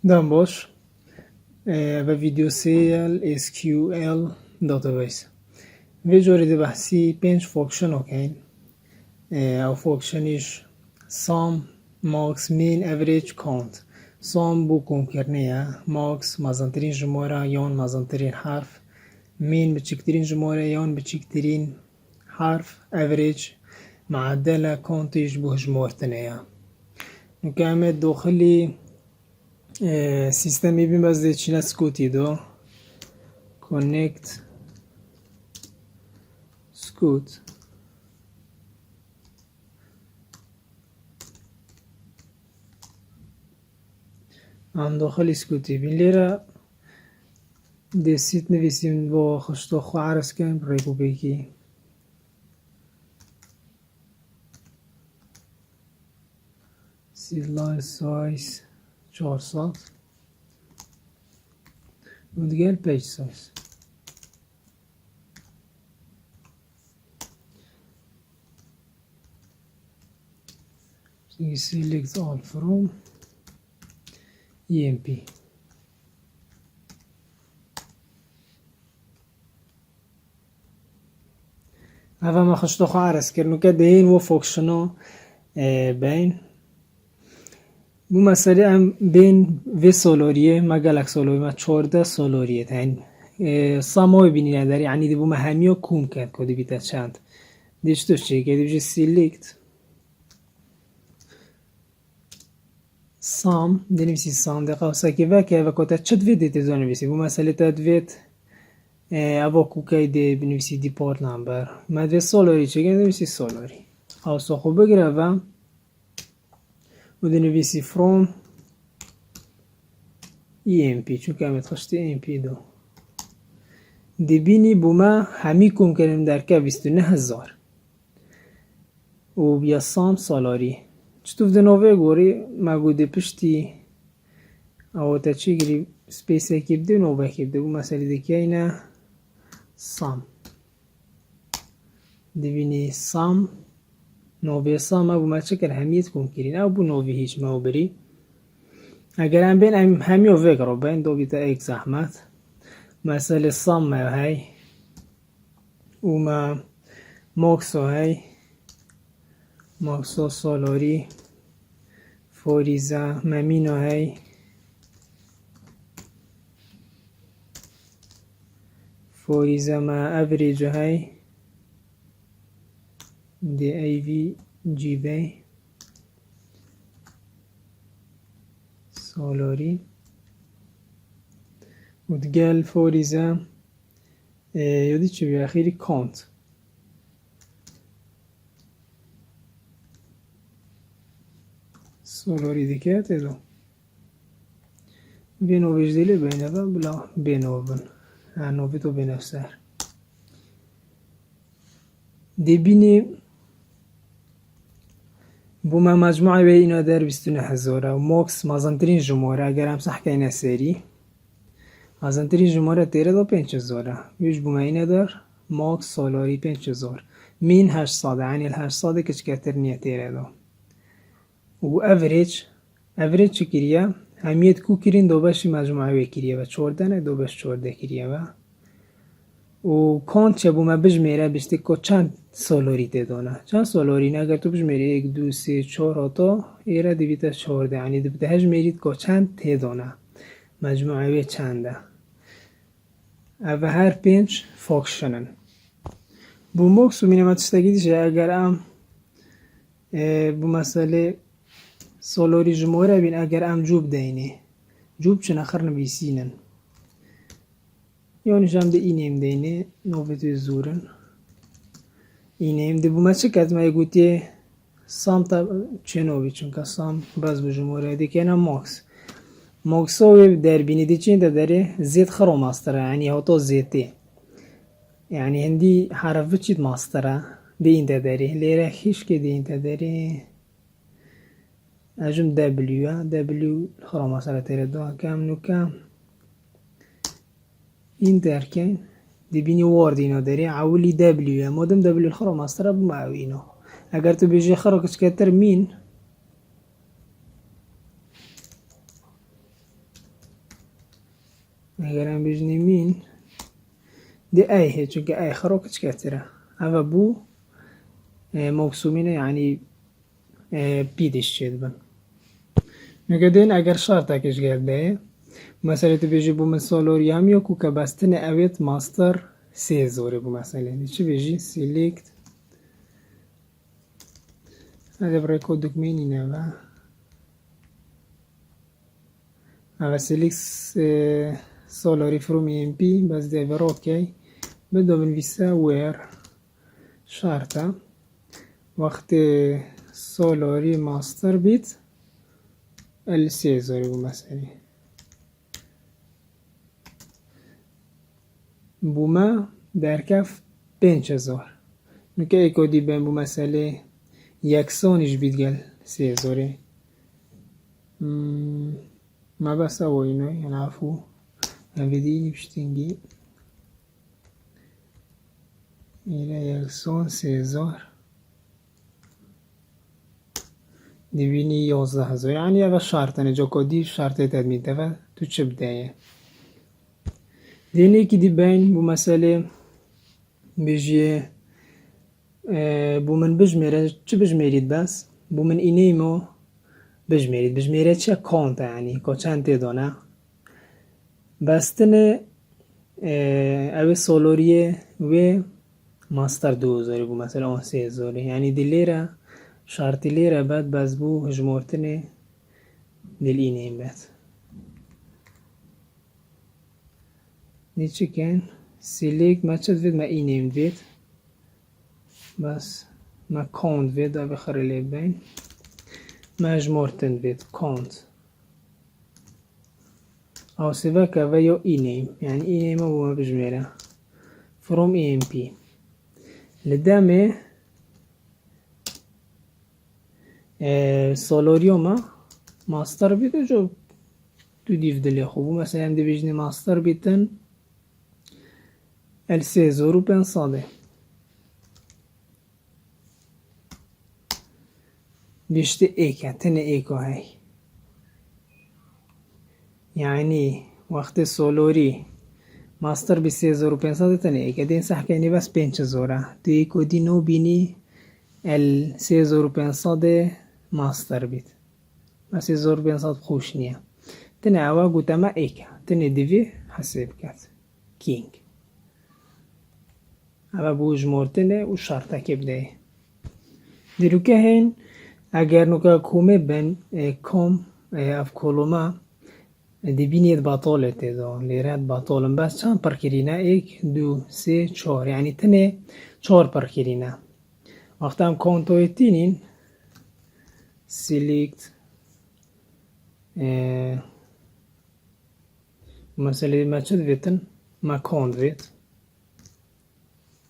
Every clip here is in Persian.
دام باش و ویدیو سیل SQL database و جورید بحثی 5 فانکشن اوکین او فانکشنیش sum max min average count sum بو کم کرنه max مزنترین جموره یان مزنترین حرف min بچکترین جموره یان بچکترین حرف average معدل countیش بو جمورتنه نکامل داخلی سیستمی بیم از چینا سکوتی دو connect سکوت هم داخل سکوتی بین لیره دستیت نویسیم با خشتو خو عرض کنیم ریکو بگی لاین سایز 400 و دیگه پیج سایز دیگه select all from EMP هذا ما خشتو خو عرض کرنو که دهین و فوکشنو بین بو مسئله هم بین و سولاریه ما گلک سولاریه ما 14 سولاریه تاین ساما ببینی نداری یعنی دی بو ما همیو کون کرد کدی بیتا چند دیش تو چه که دیش سیلیکت سام دنیسی سام دقیقا ساکی وکه و کتا چد وید دیتی زونه بیسی بو مسئله تد وید اوا کوکای دی بنویسی دیپارت نمبر ما دوی سولاری چه گنده بنویسی سولاری او سا خوب بگیره و دنویسی from EMP چون که همت خشتی EMP دو دبینی بو ما همی کم کنیم در که 29,000 و بیا سام سالاری چطور دنوه گوری ما گوده پشتی او تا چی گری سپیس اکی بده و نوبه اکی بده بو مسئله دکی اینه سام دبینی سام نوبه سام ابو ما چکر همیت کن کرین او بو نوبه هیچ ما بری اگر هم بین همی او وگرو بین دو بیتا ایک زحمت مسئله سام ما هی و ما موکسو هی موکسو سالاری فوریزا ممینو هی فوریزا ما افریجو هی دی ای وی جی بی سالاری و دیگه فوریزا یادی چه بیا اخیری کانت سالاری دیگه تدو بینو بجدیلی بینه و بلا بینو بین هنوی تو بینفسر دی بینی بو ما مجموعه به اینا در 29,000 و ماکس مازنترین جمهوره اگر هم صح که اینه سری مازنترین جمهوره تیره دا 5,000 ویش بو ما اینه در ماکس سالاری 5,000 مین 800 یعنی 800 کچ کتر نیه تیره دا و اوریج چه کریه همیت کو کرین دو بشی مجموعه به کریه و 14 نه دو بش 14 کریه و کانت چه بو ما بجمیره بشتی که چند سالاری تدانه چند سالاری نه اگر تو بجمیره 1 2 3 4 آتا ایره دیویتا 14 یعنی دیویتا هجمیرید که چند تدانه مجموعه به چنده و هر 5 فاکشنن بو موکس و مینه تشتگی دیشه اگر ام بو مسئله سالاری جمهوره بین اگر ام جوب دینه جوب چون اخر نبیسینن یعنی جام ده اینیم دینه نوبت زورن اینیم ده بومه چه کد ما گویی سام تا چنوی چون که سام باز بجمهوره دی که نه ماکس او در بینی دی چین داره زید خرو ماستره یعنی هاتو زیتی یعنی هندی حرف چید ماستره دی این داره لیره هیچ که دی این داره اجم دبلیو خرو ماستره تره دو کم نو کم این درکن دی بینی وارد اینا داری عولی دبلیو مادم دبلیو الخرا ماستره بو معوی اینا اگر تو بیجی خرا کچ کتر مین اگرم بجنیمین دی ایه چونکه ای خروکش کتره اوه بو موسومینه یعنی بیدش چید بن نگدین اگر شرطکش گرده مثلا تو بیجی بو من سولوریام یکو که بستن اوید ماستر سه زوره بو مثلا دی چی بیجی سیلیکت هذا برای کد دکمینی نوه اوه سیلیکت سولاری فروم ام پی بس دی اوه اوکی بدو بنویسه ویر شرطه وقت سولاری ماستر بیت السی زوری بو مثلا بوما در کف 5000 نکه ایکو دی بین بو مسئله یکسانیش بید گل 3000 ما بس او اینو یعنی عفو اویدی بشتینگی ایره یکسان 3000 دیبینی 11000 یعنی اوه شرطنه جا کدی شرطه تدمید دوه تو چه بدایه دینی که دی بین بو مسئله بجیه بو من بجمیره چه بجمیرید بس بو من اینیمو بجمیره چه کانت یعنی که چند تیدانه بستنه اوه سولوریه و ماستر 2000 بو مثلا آن 3000 یعنی دی لیره شرطی لیره بعد بس بو هجمورتنه دل اینیم بد دی چی کن سیلیک ما چد وید ما اینیم وید بس ما کانت وید اوه خرلی بین ما هجمورتن وید کانت او سیوه که اوه یو اینیم یعنی اینیم بو ما بجمیره فروم ام پی لدامه سولوریوما ماستر بیده جو تو دیف دلی خوبو مثلا دی بیجنی ماستر بیتن el300500 بیشتر ایکه تنه ایکو های یعنی وقت سولوری ماستر بی 3500 تنه ایکه دین سحکینی بس 5000 تو ایکو دی نو بینی el3500 ماستر بیت بس 3500 خوش نیه تنه اوه گوته ما ایکه تنه دیوی حساب کرد کینگ اوه بوش مورتنه و شرطه که بده دیرو که هین اگر نوکا کومه بن کام اف کلومه دی بینید باطاله تیدا لیرد باطالن بس چند پر کرینه 1 2 3 4 یعنی تنه 4 پر کرینه وقتی هم کانتوی تینین سیلیکت مثلا ما چد ویتن ما کانت ویت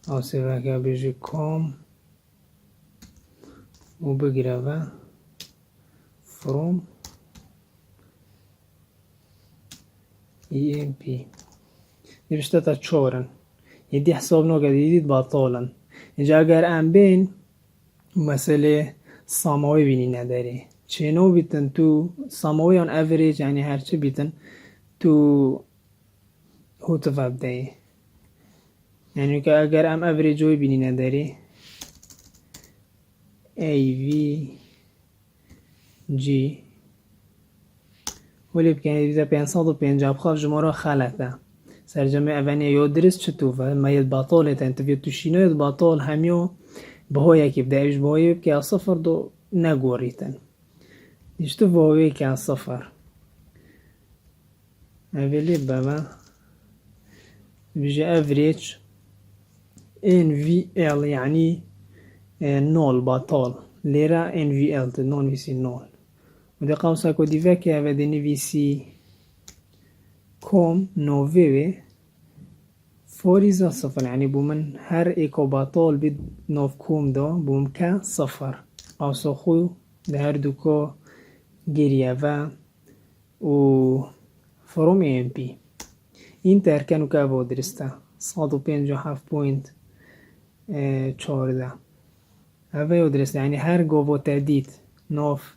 او سیوه که بیجی کام و بگیره فروم EMP دی بشته تا چورن یدی حساب نوگه دیدید باطالن اینجا اگر ام بین مسئله ساماوی بینی نداره چینو بیتن تو ساماوی آن اوریج یعنی هرچه بیتن تو هوتو بده یعنی که اگر ام اوریج وی بینی نداره AVG ولی بکنید بیده 550 بخواه جمعه خلطه سرجمه اوانی یا درست چطوفه ما ید باطاله تا انتوید توشینو ید باطال همیو بهایی یکی بده ایش بهایی بکی از صفر دو نگوریتن دیشتو بهایی که از صفر اولی بابا بیجه اوریج NVL یعنی نول باطال لیره NVL تا نون ویسی نول و دی قوسا که دیوه که اوه دی نویسی کم نووه فوریزا صفر یعنی بومن هر ایکو باطال بید نوف کم دا بوم که صفر قوسا خو ده هر دو که گیریه و فروم ام پی این ترکنو که اوه درسته 157.14 اوه درسته یعنی هر گوو تدید نوف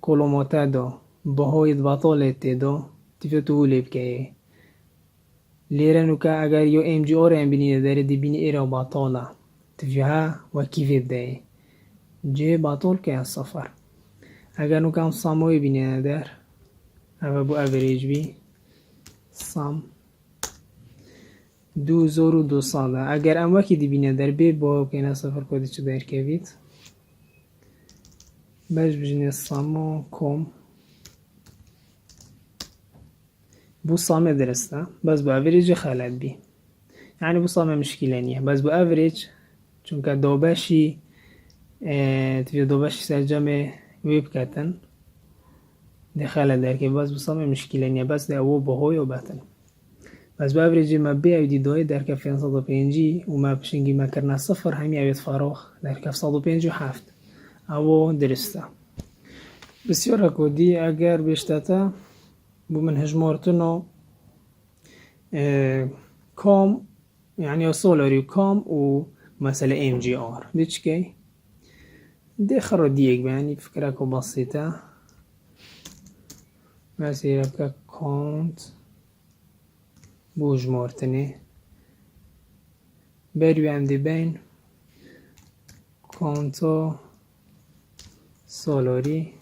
کلوماته دا بهایت باطالت دا تیفه تو لیب که ليرة نوكا اگر يو ام جي اور ام بني داري دي بني ايرا باطالة تفجها وكيف داي جي باطول كي الصفر اگر نوكا هم صاموي بني دار هذا بو افريج بي صام 2200 اگر ام وکی دی بینه در بی با کنه صفر کودی چه در کوید باش بجنه صامو کم بو صامه درسته بس بو افریج خالد بی يعني بو صامه مشكلة نيه بس بو افریج چونکه دوباشی تفيد دوباشي سرجمه ويب كاتن ده خالد در که بس بو صامه مشكلة نيه بس ده او بهوی و باتن بس با افریج ما بی او دی دوی در کف 105 و ما بشنگی ما کرنا صفر همی اوید فاروخ در کف 157 او درسته بسیار اکودی اگر بیشتتا بو من هجمارتنو کام يعني سولاري كام و مثلا ام جي ار ديش كي دي خرو ديك يعني فكرة بسيطة مثلا كونت بوج مارتني بروي عندي بين كونتو سولاري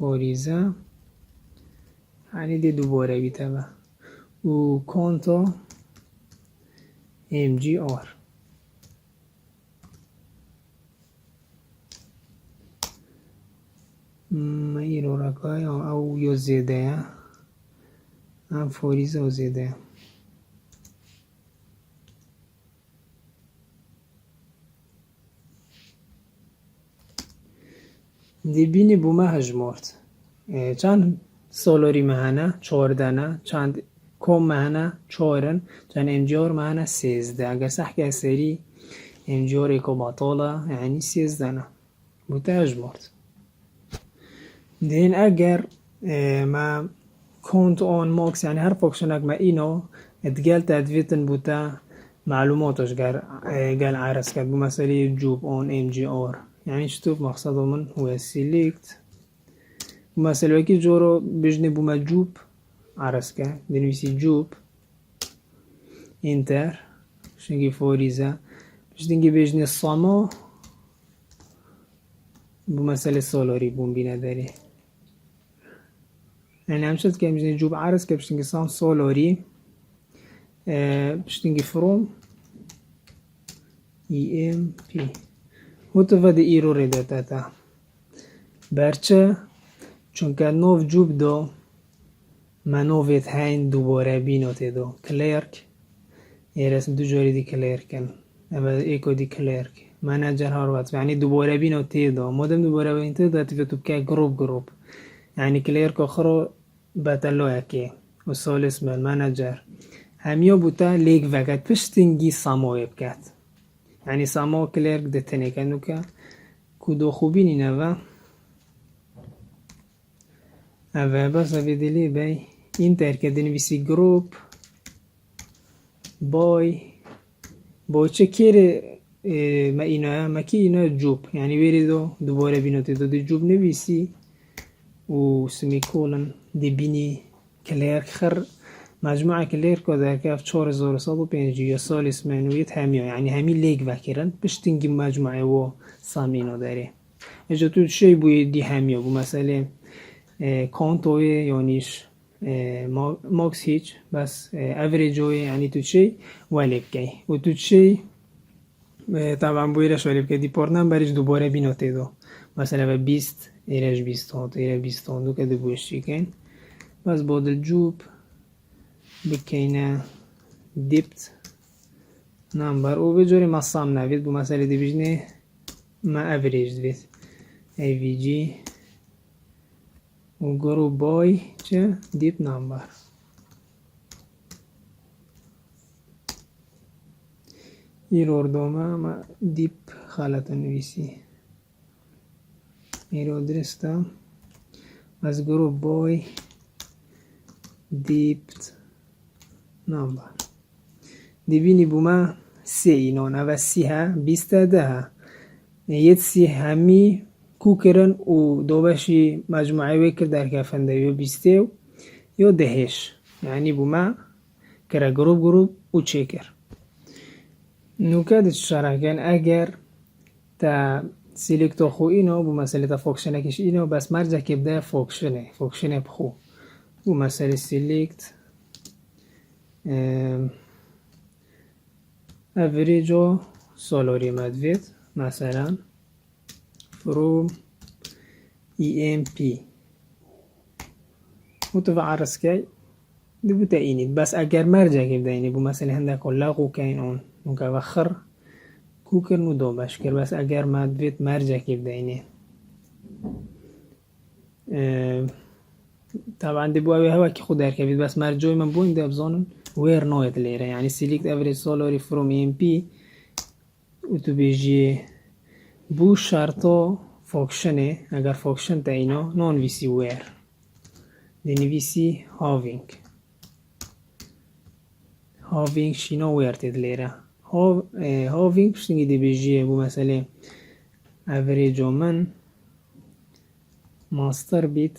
اوريزا يعني دي دوباره بيتبه و كونتو ام جي ار ما ايرو ركاي او يو زيده هم فوریزه و زیده دی بینی بومه هجمارد چند سولاری مهنه 14 چند کم مهنه 4 چند ام جی آر مهنه 13 اگر سحکه سری ام جی آر اکو باطاله یعنی 13 بوده هجمارد دین اگر ما كونت اون موكس يعني هر فانكشنك ما اینو اتقال تدفيتن بوتا معلوماتش قال عرس كد بمثلا جوب اون ام جي ار يعني شتوب مقصده من هو سيليكت مثلا وكي جورو بجني بوما جوب عرس كد بنويسي جوب انتر شنجي فوريزا بجني بجني الصامو بمثلا سولاري بوم بينا داري يعني همشت که میشه جوب عرض که بشتنگی سام سولاری بشتنگی فروم ای ام پی هوتو وده ایرو ریده تا برچه چونکه نوف جوب دو منوفت هین دوباره بینوته دو کلرک یه رسم دو جوری دی کلرکن اما ایکو دی کلرک منجر هاروات یعنی دوباره بینوته دو مادم دوباره بینوته دو تفتو بکه گروب يعني كليرك آخر بتلو اكي وسالس من مانجر هميو بوتا ليك وقت پشتنگی سامو بكات يعني سامو كليرك دتنه كنو که کدو خوبی نینوه اوه بس اوه دلی بای این ترکه دنویسی گروپ بای چه کره ما اینا ما کی اینا جوب يعني بيري دوباره بینوتی دو جوب نویسی و سمیکولن دی بینی کلرک خر مجموعه کلرک و در کف 4105 یا سال اسمانویت همیا یعنی همی لیگ وکرن پشتینگی مجموعه و سامینو داره اجا تو شی بوی دی همیا بو مثلا کانتوی یعنیش ماکس هیچ بس اوریجوی یعنی تو شی ولیب کی و تو شی طبعا بویرش ولیب که دی پارنم بریش دوباره بیناته دو مثلا 20 ایرش 20 ایره 20 دو که دو بویش چیکن بس بعد الجوب بکنه دیپت نمبر او به جوری مصام نوید بو مثلا دی بیجنه ما اوریج دوید ای وی جی و گرو بای چه دیپ نمبر ایرور دومه ما دیپ خالت نویسی ایرو درسته از گرو بای دیپت نمبر دیبینی بوما سی اینان و سی ها 20 ده یه سی همی کو کرن و دو باشی مجموعه وکر در کفنده یا 20 یا دهش يعني بوما كرا جروب و چيكر نوكاد الشراكان اگر تا سيلكتو خو اینو بو مسئله تا فوکشنه کش اینو بس مرجع که بده فوکشنه بخو بو مسئله سيلكت افريجو سالاري مدويت مثلا from EMP متوقع عرس كي دبو تأينيد بس اگر مرجع که بده بو مسئله هنده كلا قو كاين اون ممكن بخر کوکر نو دو بشکر بس اگر مدویت مرجع که بده طبعا دي بو اوي هوا كي خود دركبيد بس مرجوي من بوين دي ابزانن وير نويت ليرة يعني select average salary from EMP و تو بيجي بو شرطو فوكشنه اگر فوكشن تا اینو نون ويسي وير دي نويسي هاوينگ شينو وير تد ليرة هاوينگ پشتنگی دي بيجي بو مثلا average من ماستر بيت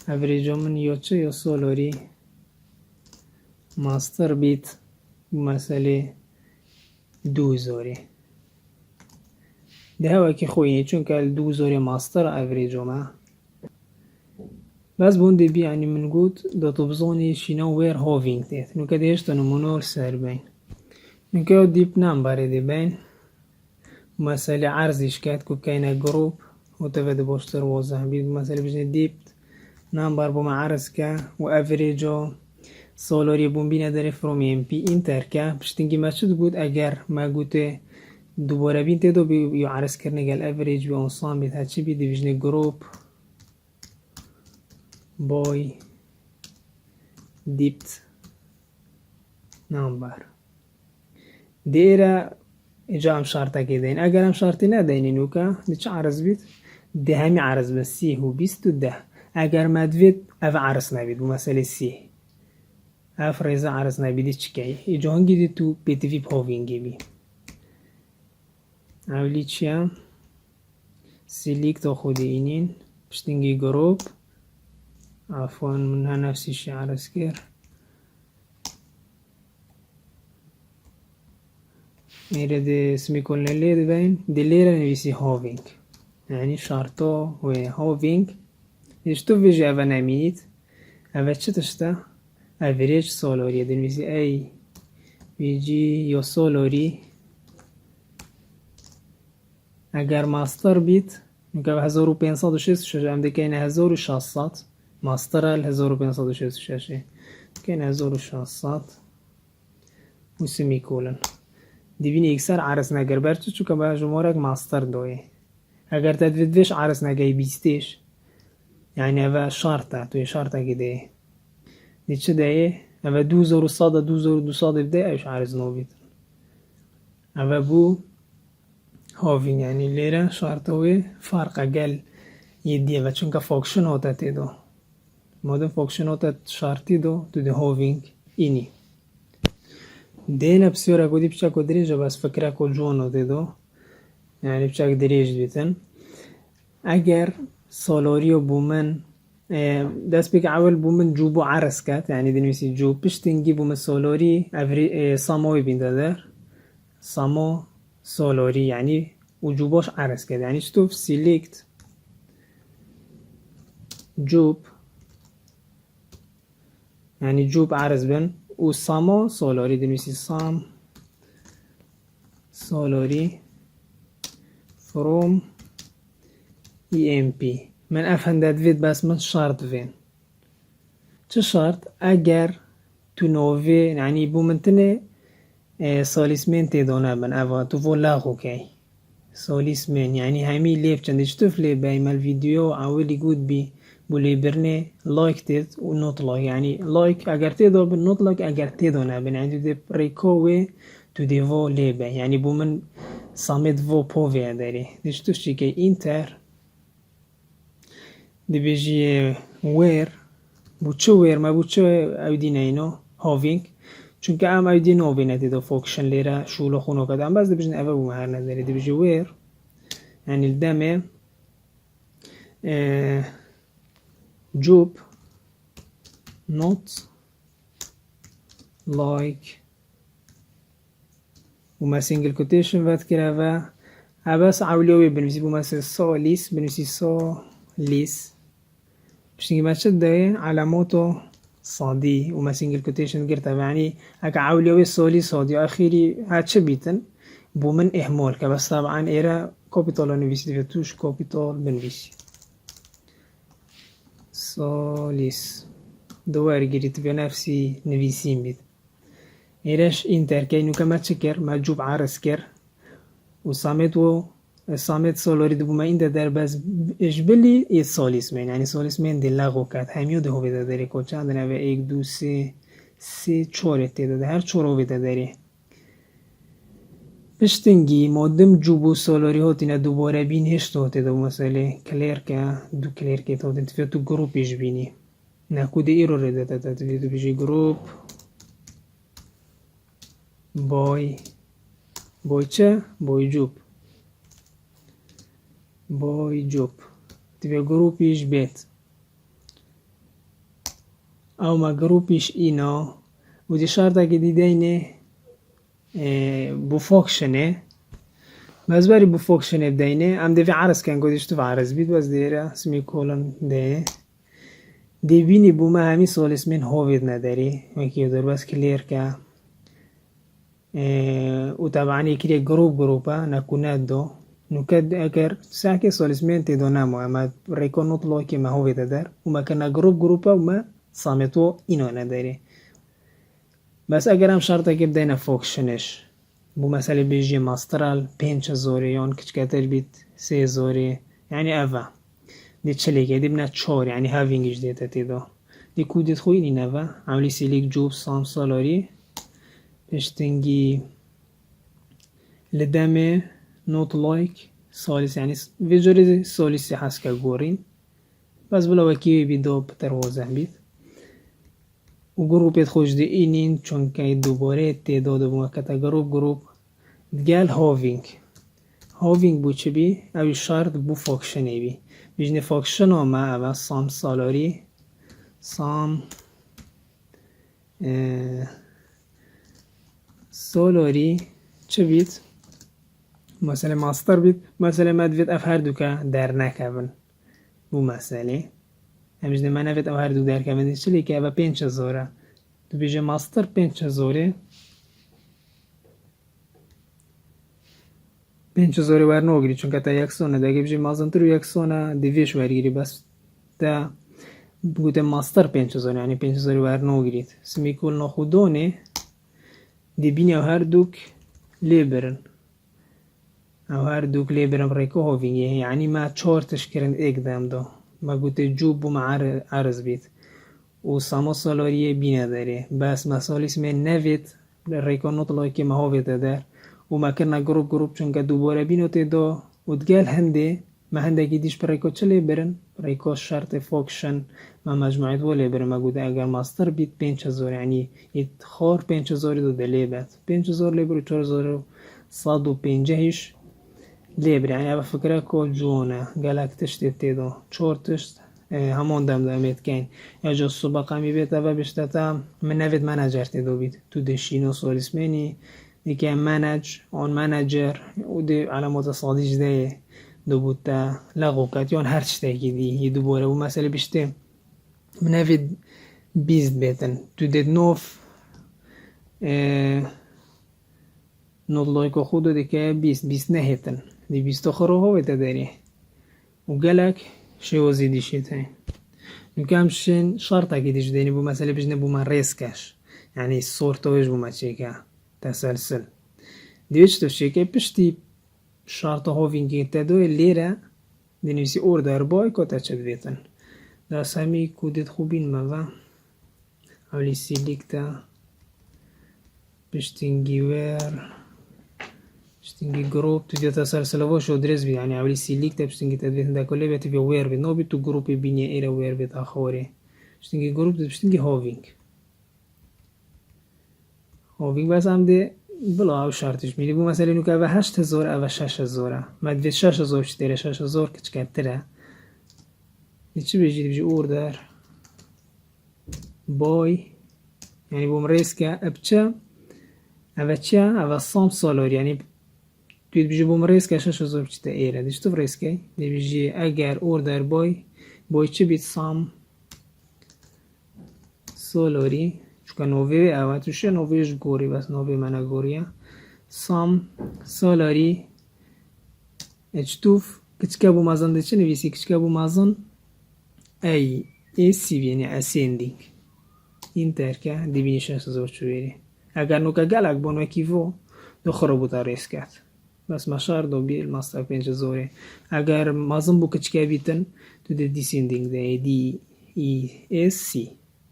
average من یا چه یا سالاری ماستر بیت مسئله 2000 ده هوا که خویی چون که 2000 ماستر افریج ما بس بون دی بی يعني من قود دا تبزوني شينو وير هوفينگ تيت نو كده يشتنو منور سر بين نو كده ديب نمبر دي بين مسئله عرضش كات كو كاينه جروب وتفاد بوشتر وزه بيد مسئله بجنه ديب نمبر بو معرض که و افریجو سالاری بون بینه داره فروم ام پی اینتر که پشتنگی مشد بود اگر ما گوته دوباره بین تدو بیو عرض کرنه گل افریج بی انسان بید هچی بی دیویژن گروپ بای دیپت نمبر دیره اینجا هم شرطه که دین اگر هم شرطی ندینی نوکا دی چه عرض بید دی همی عرض به 30 و 20 و 10 اگر مدوید او عرض نبید بو مسئله 30 اف ريزا عرس نبيدي تشكي يجو هنگي دي تو بي تي في بهوفينگي بي اولي چيا سيليكت خودي اينين بشتنگي جروب عفوا منها نفس الشي عرس كير ميرا دي اسمي كل اللي دي باين دي ليرا نبيسي هوفينگ يعني شارتو و هوفينگ يشتو فيجي افا نميت افا چه تشتا average salary دنویسی ای بیجی یا سالاری اگر ماستر بیت میگه 1566 هم دکین 1600 ماستر 1566 کین 1600 و سمیکولن دیوینی اکسر عرض نگر برچه چون که با جمهورک ماستر دوی اگر تدویدوش عرض نگی بیستش یعنی اوه شارطه توی شارطه گده دي چه دايه اما 2200 بده ايش عارز نوبيت اما بو هاوين يعني ليرة شرطوي فرق اقل يديه و چونك فوكشن هوتا تيدو مادم فوكشن هوتا شرطي دو تو دي هاوينگ اینی دينا بسيورا كودي بچاكو دريجة بس فكرة كو جونو تيدو يعني بچاك دريج بيتن اگر سالاریو بومن دست بك اول بومن جوبو عرس كات يعني دنويسي جوب بشتنجي بومن سالاري افري ساموي بين دادر سامو سالاري يعني وجوباش عرس كات يعني شتوف سيليكت جوب يعني جوب عرس بن و سامو سالاري دنويسي سام سالاري فروم EMP من افهم دادوید بس من شرط فين چه شرط اگر تو نووی يعني بو منتنه ساليسمين تيدونه بن اوا تو فولاغو كي ساليسمين يعني همي ليف چندش تفلي بايما الفيديو عاولي قود بي بولي برنه لايك تيد و نوت لايك يعني لايك اگر تيدو بن نوت لايك اگر تيدونه بن يعني دي بريكوه تو دي فو ليبه يعني بو من صامد فو بوفي داري ديش توشي كي انتر دي بيجي وير بوچه وير ما بوچه اودين اينو هاوينگ چونکه ام اودين هاوينگ تيدو فوكشن ليرا شولو خونو كده ام بس دي بيجن اول بمهر نداري دي بيجي وير يعني الدمه جوب not like وما سنجل كوتيشن فات كرافا عباس عوليوي بنفسي بومثل سوليس بنفسي سوليس باش نجي ماتش داي على موتو صادي وما سنجل كوتيشن قرتها يعني هكا عوليوي سولي صادي اخيري هاتش بيتن بومن اهمال كبس طبعا ايرا كوبيتال نفسي توش كوبيتال بنفسي سوليس دواري قريت بنفسي نفسيم بيت إيرش إنتر كأنه كما تشكر مجوب عرس كر وصامت سولوري دبوما إنت در بس إجبلي يتصاليس من يعني صاليس من دلغو كات همیو ده هو بده داری کو چند نوه ایک دو سه چهار تعداد هر چهار هو بده داری پشتنگی مادم جوبو سولاری هاتینا دوباره بین هشت هاته دو مثلا کلیر که دو کلیر که تا تفیه تو گروپیش بینی نکوده ایرو رده تا تفیه تو بیشی گروپ بای چه؟ بای جوب تبقى گروپیش بیت او ما گروپیش اینا و دی شرطه که دیده اینه بو فاکشنه بس بری بو فاکشنه بدینه ام دوی عرض کن گودش تو عرض بید بس دیره سمی کولن ده دی بینی بو ما همی سال اسمین هاوید نداری مکی در بس کلیر که و طبعا یکی گروپه نکونه دو نکد اگر ساکه سالسمنت دو نمو اما ریکون نطلع که ما هو در و ما کنه گروپه و ما سامتو اینو نداره بس اگر هم شرطه که بدین فاکشنش بو مثلا بیجی ماسترال 5000 یا کچکتر بیت 3000 یعنی اوه دی چلی که دی بنا 4 یعنی هاوینگش دیتا تیدو دی کودت خوی این اوه عملی سیلیک جوب سام سالاری پشتنگی لدمه نوت لايك سالس يعني فيجوري سالس حسكا جورين بس بلا وكي بيدو بتروزه بيت و گروپ خوش دی اینین چون که دوباره تعداد بو کتا گروپ دگل هاوینگ بو چه بی اوی شرط بو فاکشنی بی بیجنه فاکشن ما اول سام سالاری سام سالاری چه بیت مثلا ماستر بیت مثلا مدوید اف هر دو که در نکبن بو مسئله همیشه من نفت او هر دو در کبن چلی که او 5000 تو بیجه ماستر 5000 ور نوگیری چون که تا یک سونه دیگه بیجه مازنتر و یک سونه دیویش ورگیری بس تا بگوته ماستر 5000 یعنی 5000 ور نوگیرید سمیکول نخودونه دی بینی او هر دوک لیبرن او هر دوک لیبرن ریکو هاوینگه یعنی ما 4 تشکرن اقدام دو ما گوته جوب بو عرض بید و ساما سالاریه بینه داره بس مسالیس من نوید ریکو نطلعی که ما هاوید در و ما کرنا گروپ چون که دوباره بینو تیدو و دگل هنده ما هنده که دیش پر ریکو چلی برن ریکو شرط فاکشن ما مجموعیت ولی برن ما گوته اگر ماستر بید 5000 یعنی ایت خار 5000 دو دلی بید 5000 لیبر و 4150 لیبر یعنی اول فکره که جونه گلک تشتی تیدو 4 تشت همون دم امید کن یا جا صبح قمی بیت و بشتتا من نوید منجر تیدو بید تو دشینو سولیسمنی دیگه آن منجر و دی علامات صادیج ده دو بودتا لغو کت یا هر چطه که دی یه دوباره و مسئله بشته من نوید بیست بیتن تو دید نوف نوت لایک خودو دیگه بیست نهیتن دی بیست خورو هوی داری و گلک شوازی دیشید هی نکمشن شرطه که دیش دینی بو مسئله بجنه بو من ریسکش یعنی صورتوش بو مچه تسلسل دیوچ تو شکه پشتی شرطه هاوینگی تدوی لیره دینویسی اوردر بای کتا چد بیتن دا سمی کودت خوبین موا اولی سیلیکتا پشتینگی گروپ تو دیتا سلسله شو درس بی یعنی اولی سیلیکتا پشتینگی تدویتن دا کلی بیتی بیا ویر بید نو بید تو گروپی بینیه ایره ویر بید آخوری پشتینگی گروپ دا پشتینگی هاوینگ بس هم ده بلا او شرطش میری بو مثلا اینو که او 8000 او 6000 مدوید 6000 شتیره 6000 کچکتره چی بجید بجی اوردر بوي يعني بوم ريسكا ابتشا ابتشا ابا صام سولور يعني تويت بيجي بوم ريسكا شاش زور بتشتا ايرا دي شتوف ريسكا دي بيجي اگر اوردر بوي چه بيت صام سولوري چونکە نۆڤێ ئاوا تووشە نۆڤێش گۆڕی بەس نۆڤێ مەنە گۆڕیە سام سۆلاری ئەچتوف کچکە بۆ مازن دەچە نویسی کچکە بۆ مازن ئەی ئێسی بێنێ ئەسێندینگ ئینتەرکە دیبینیشە زۆر چوێری ئەگەر نوکە گەلک بۆ نوەکیڤۆ دۆخڕە بووتە ڕێسکات بەس مەشار دۆ بیل ماستە پێنج زۆرێ ئەگەر مازن بۆ کچکە بیتن تو دە دیسێندینگ دەیە دی ئی ئێس سی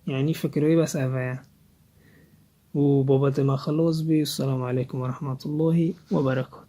يعني فكروا بس أفايا وبابا ما خلص بي. السلام عليكم ورحمة الله وبركاته.